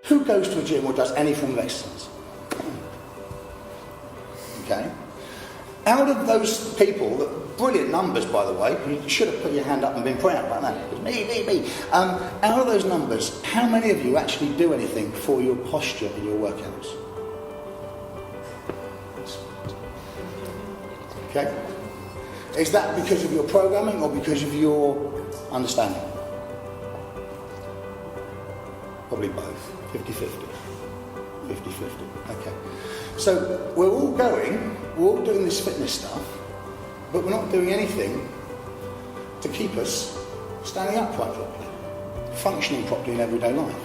Who goes to a gym or does any form of exercise? Okay. Out of those people, brilliant numbers, by the way, you should have put your hand up and been proud about that. It was me. Out of those numbers, how many of you actually do anything for your posture in your workouts? Okay. Is that because of your programming or because of your understanding? Probably both. 50-50. 50-50. Okay. So we're all doing this fitness stuff, but we're not doing anything to keep us standing upright properly, functioning properly in everyday life.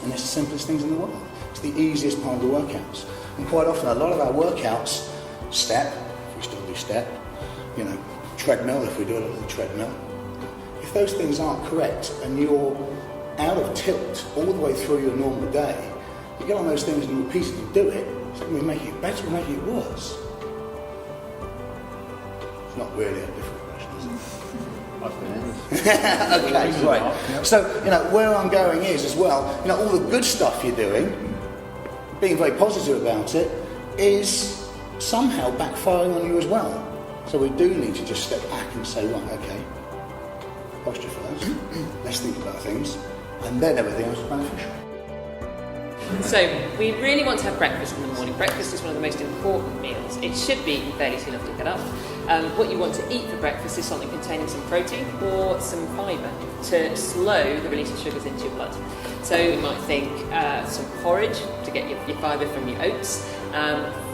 And it's the simplest things in the world. It's the easiest part of the workouts. And quite often, a lot of our workouts, step, if we still do step, treadmill, if we do a little treadmill, if those things aren't correct and you're out of tilt all the way through your normal day, you get on those things and repeatedly do it, it's going to make it better or make it worse. It's not really a difficult question, is it? Okay, right. So, where I'm going is as well, all the good stuff you're doing, being very positive about it, is somehow backfiring on you as well. So we do need to just step back and say, right, okay, posture first, let's think about things, and then everything else is beneficial. So we really want to have breakfast in the morning. Breakfast is one of the most important meals. It should be eaten fairly soon after you get up. What you want to eat for breakfast is something containing some protein or some fibre to slow the release of sugars into your blood. So you might think some porridge to get your fibre from your oats.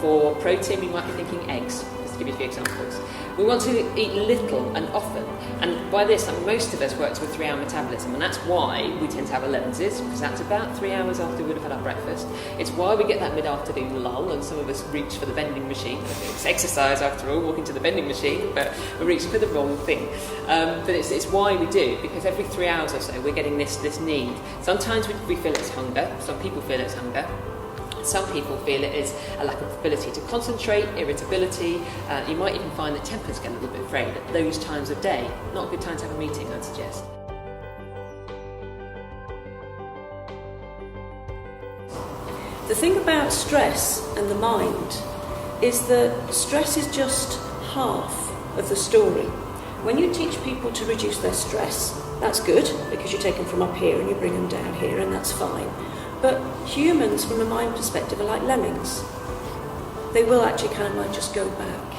For protein, we might be thinking eggs. Give you a few examples. We want to eat little and often, and by this time most of us work to a 3-hour metabolism, and that's why we tend to have 11s, because that's about 3 hours after we would have had our breakfast. It's why we get that mid-afternoon lull, and some of us reach for the vending machine. It's exercise after all, walking to the vending machine, but we're reaching for the wrong thing. But it's why we do, because every 3 hours or so we're getting this need. Sometimes we feel it's hunger, some people feel it's hunger. Some people feel it is a lack of ability to concentrate, irritability. You might even find that tempers get a little bit frayed at those times of day. Not a good time to have a meeting, I'd suggest. The thing about stress and the mind is that stress is just half of the story. When you teach people to reduce their stress, that's good, because you take them from up here and you bring them down here, and that's fine. But humans, from a mind perspective, are like lemmings. They will actually kind of just go back,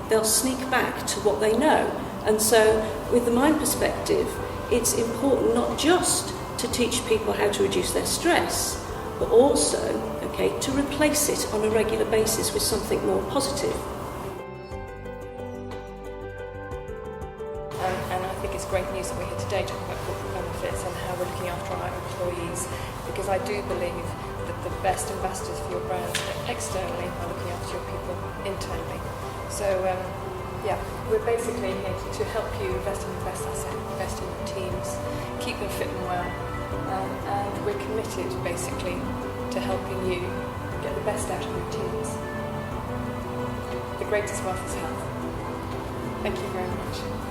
They'll sneak back to what they know. And so, with the mind perspective, it's important not just to teach people how to reduce their stress, but also, to replace it on a regular basis with something more positive. And I think it's great news that we're here today talking about corporate benefits and how we're looking after our employees, because I do believe that the best ambassadors for your brand externally are looking after your people internally. So we're basically here to help you invest in your best asset, invest in your teams, keep them fit and well, and we're committed basically to helping you get the best out of your teams. The greatest wealth is health. Thank you very much.